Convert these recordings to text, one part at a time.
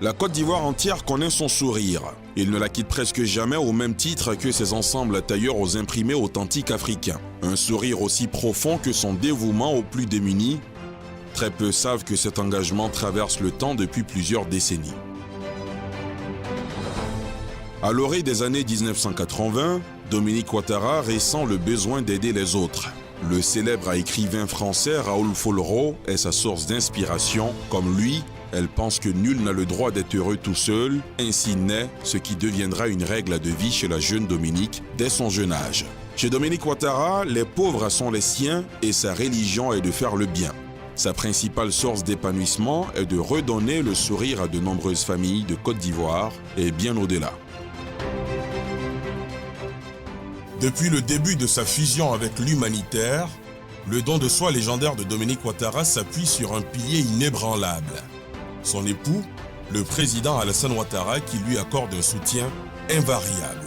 La Côte d'Ivoire entière connaît son sourire. Il ne la quitte presque jamais au même titre que ses ensembles tailleurs aux imprimés authentiques africains. Un sourire aussi profond que son dévouement aux plus démunis. Très peu savent que cet engagement traverse le temps depuis plusieurs décennies. À l'orée des années 1980, Dominique Ouattara ressent le besoin d'aider les autres. Le célèbre écrivain français Raoul Follereau est sa source d'inspiration. Comme lui, elle pense que nul n'a le droit d'être heureux tout seul. Ainsi naît ce qui deviendra une règle de vie chez la jeune Dominique dès son jeune âge. Chez Dominique Ouattara, les pauvres sont les siens et sa religion est de faire le bien. Sa principale source d'épanouissement est de redonner le sourire à de nombreuses familles de Côte d'Ivoire et bien au-delà. Depuis le début de sa fusion avec l'humanitaire, le don de soi légendaire de Dominique Ouattara s'appuie sur un pilier inébranlable. Son époux, le président Alassane Ouattara, qui lui accorde un soutien invariable.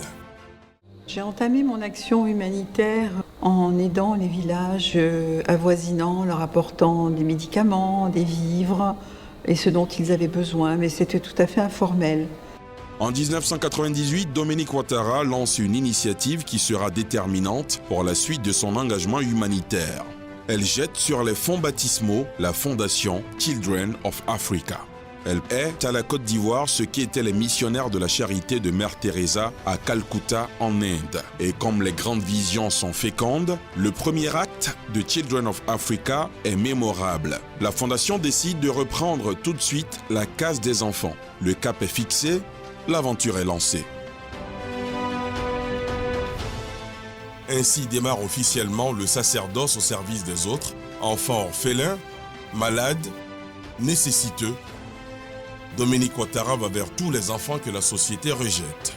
J'ai entamé mon action humanitaire en aidant les villages avoisinants, leur apportant des médicaments, des vivres et ce dont ils avaient besoin, mais c'était tout à fait informel. En 1998, Dominique Ouattara lance une initiative qui sera déterminante pour la suite de son engagement humanitaire. Elle jette sur les fonds baptismaux la fondation Children of Africa. Elle est à la Côte d'Ivoire ce qu'étaient les missionnaires de la charité de Mère Teresa à Calcutta en Inde. Et comme les grandes visions sont fécondes, le premier acte de Children of Africa est mémorable. La fondation décide de reprendre tout de suite la case des enfants. Le cap est fixé, l'aventure est lancée. Ainsi démarre officiellement le sacerdoce au service des autres, enfants orphelins, malades, nécessiteux. Dominique Ouattara va vers tous les enfants que la société rejette.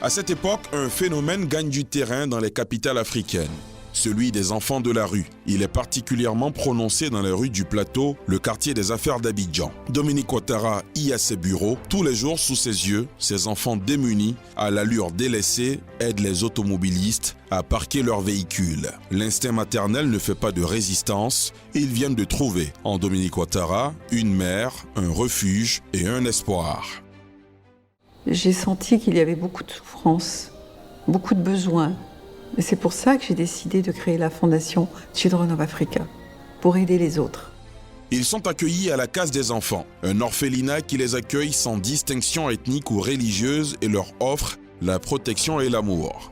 À cette époque, un phénomène gagne du terrain dans les capitales africaines. Celui des enfants de la rue. Il est particulièrement prononcé dans les rues du Plateau, le quartier des affaires d'Abidjan. Dominique Ouattara y a ses bureaux. Tous les jours, sous ses yeux, ces enfants démunis, à l'allure délaissée, aident les automobilistes à parquer leurs véhicules. L'instinct maternel ne fait pas de résistance. Ils viennent de trouver en Dominique Ouattara une mère, un refuge et un espoir. J'ai senti qu'il y avait beaucoup de souffrance, beaucoup de besoins. Et c'est pour ça que j'ai décidé de créer la fondation Children of Africa, pour aider les autres. Ils sont accueillis à la case des enfants, un orphelinat qui les accueille sans distinction ethnique ou religieuse et leur offre la protection et l'amour.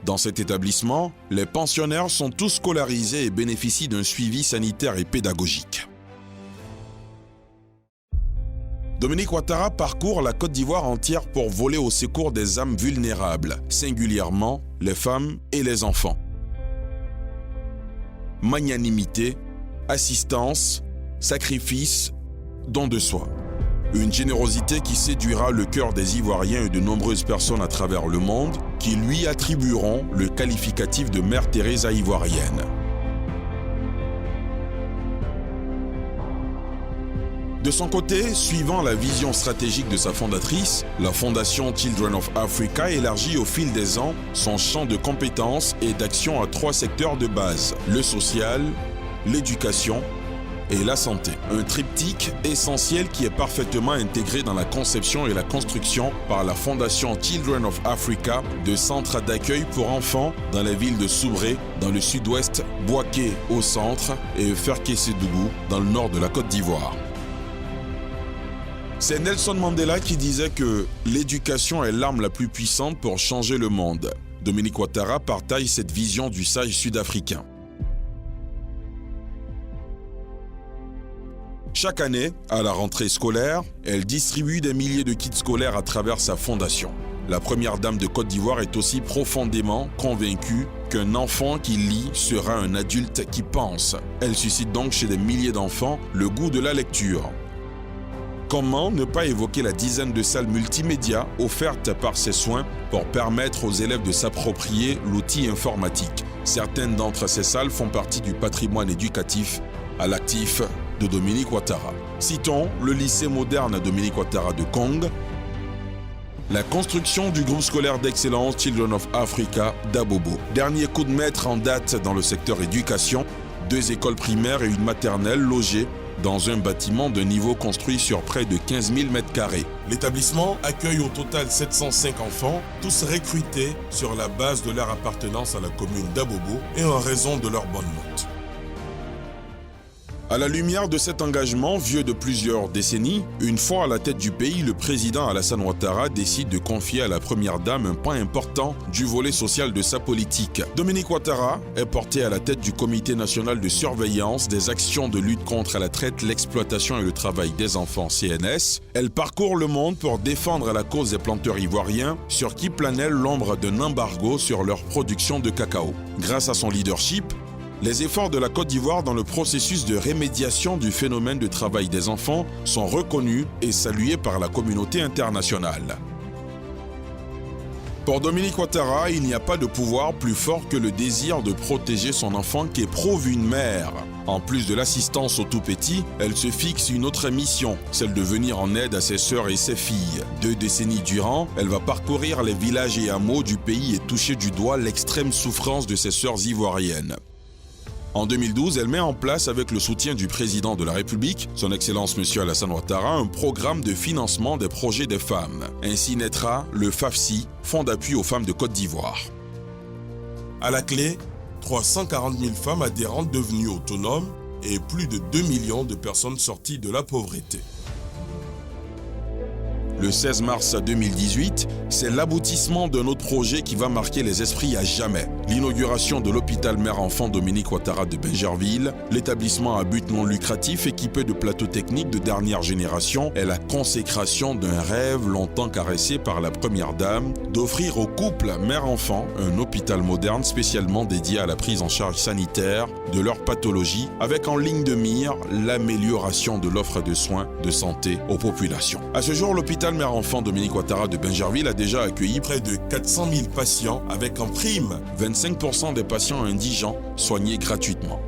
Dans cet établissement, les pensionnaires sont tous scolarisés et bénéficient d'un suivi sanitaire et pédagogique. Dominique Ouattara parcourt la Côte d'Ivoire entière pour voler au secours des âmes vulnérables, singulièrement les femmes et les enfants. Magnanimité, assistance, sacrifice, don de soi. Une générosité qui séduira le cœur des Ivoiriens et de nombreuses personnes à travers le monde qui lui attribueront le qualificatif de Mère Teresa ivoirienne. De son côté, suivant la vision stratégique de sa fondatrice, la fondation Children of Africa élargit au fil des ans son champ de compétences et d'action à 3 secteurs de base, le social, l'éducation et la santé. Un triptyque essentiel qui est parfaitement intégré dans la conception et la construction par la fondation Children of Africa de centres d'accueil pour enfants dans les villes de Soubré, dans le sud-ouest, Bouaké au centre et Ferkessédougou dans le nord de la Côte d'Ivoire. C'est Nelson Mandela qui disait que l'éducation est l'arme la plus puissante pour changer le monde. Dominique Ouattara partage cette vision du sage sud-africain. Chaque année, à la rentrée scolaire, elle distribue des milliers de kits scolaires à travers sa fondation. La première dame de Côte d'Ivoire est aussi profondément convaincue qu'un enfant qui lit sera un adulte qui pense. Elle suscite donc chez des milliers d'enfants le goût de la lecture. Comment ne pas évoquer la dizaine de salles multimédia offertes par ses soins pour permettre aux élèves de s'approprier l'outil informatique. Certaines d'entre ces salles font partie du patrimoine éducatif à l'actif de Dominique Ouattara. Citons le lycée moderne Dominique Ouattara de Kong, la construction du groupe scolaire d'excellence Children of Africa d'Abobo. Dernier coup de maître en date dans le secteur éducation, 2 écoles primaires et une maternelle logées dans un bâtiment de niveau construit sur près de 15 000 m². L'établissement accueille au total 705 enfants, tous recrutés sur la base de leur appartenance à la commune d'Abobo et en raison de leurs bonnes notes. À la lumière de cet engagement vieux de plusieurs décennies, une fois à la tête du pays, le président Alassane Ouattara décide de confier à la première dame un pan important du volet social de sa politique. Dominique Ouattara est portée à la tête du Comité national de surveillance des actions de lutte contre la traite, l'exploitation et le travail des enfants CNS. Elle parcourt le monde pour défendre la cause des planteurs ivoiriens sur qui planait l'ombre d'un embargo sur leur production de cacao. Grâce à son leadership, les efforts de la Côte d'Ivoire dans le processus de rémédiation du phénomène de travail des enfants sont reconnus et salués par la communauté internationale. Pour Dominique Ouattara, il n'y a pas de pouvoir plus fort que le désir de protéger son enfant qu'éprouve une mère. En plus de l'assistance aux tout-petits, elle se fixe une autre mission, celle de venir en aide à ses sœurs et ses filles. 2 décennies durant, elle va parcourir les villages et hameaux du pays et toucher du doigt l'extrême souffrance de ses sœurs ivoiriennes. En 2012, elle met en place, avec le soutien du président de la République, son Excellence M. Alassane Ouattara, un programme de financement des projets des femmes. Ainsi naîtra le FAFSI, Fonds d'appui aux femmes de Côte d'Ivoire. À la clé, 340 000 femmes adhérentes devenues autonomes et plus de 2 millions de personnes sorties de la pauvreté. Le 16 mars 2018, c'est l'aboutissement d'un autre projet qui va marquer les esprits à jamais. L'inauguration de l'hôpital mère-enfant Dominique Ouattara de Bingerville, l'établissement à but non lucratif équipé de plateaux techniques de dernière génération, est la consécration d'un rêve longtemps caressé par la première dame d'offrir aux couples mère-enfant un hôpital moderne spécialement dédié à la prise en charge sanitaire de leurs pathologies, avec en ligne de mire l'amélioration de l'offre de soins de santé aux populations. À ce jour, l'hôpital mère-enfant Dominique Ouattara de Bingerville a déjà accueilli Près de 400 000 patients avec en prime 25% des patients indigents soignés gratuitement.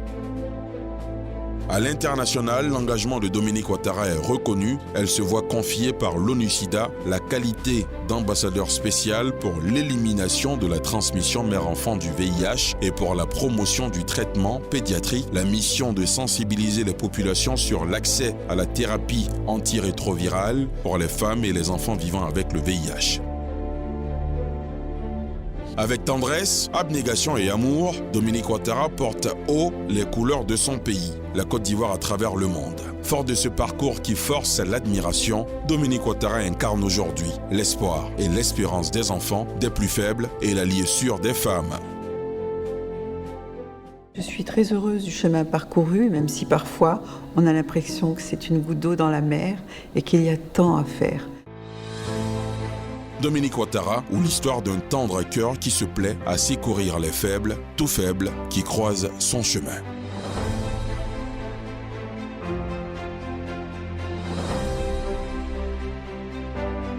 À l'international, l'engagement de Dominique Ouattara est reconnu. Elle se voit confier par l'ONU-SIDA la qualité d'ambassadeur spécial pour l'élimination de la transmission mère-enfant du VIH et pour la promotion du traitement pédiatrique, la mission de sensibiliser les populations sur l'accès à la thérapie antirétrovirale pour les femmes et les enfants vivant avec le VIH. Avec tendresse, abnégation et amour, Dominique Ouattara porte haut les couleurs de son pays, la Côte d'Ivoire à travers le monde. Fort de ce parcours qui force l'admiration, Dominique Ouattara incarne aujourd'hui l'espoir et l'espérance des enfants, des plus faibles et l'allié sûr des femmes. Je suis très heureuse du chemin parcouru, même si parfois on a l'impression que c'est une goutte d'eau dans la mer et qu'il y a tant à faire. Dominique Ouattara, ou l'histoire d'un tendre cœur qui se plaît à secourir les faibles, tout faibles, qui croisent son chemin.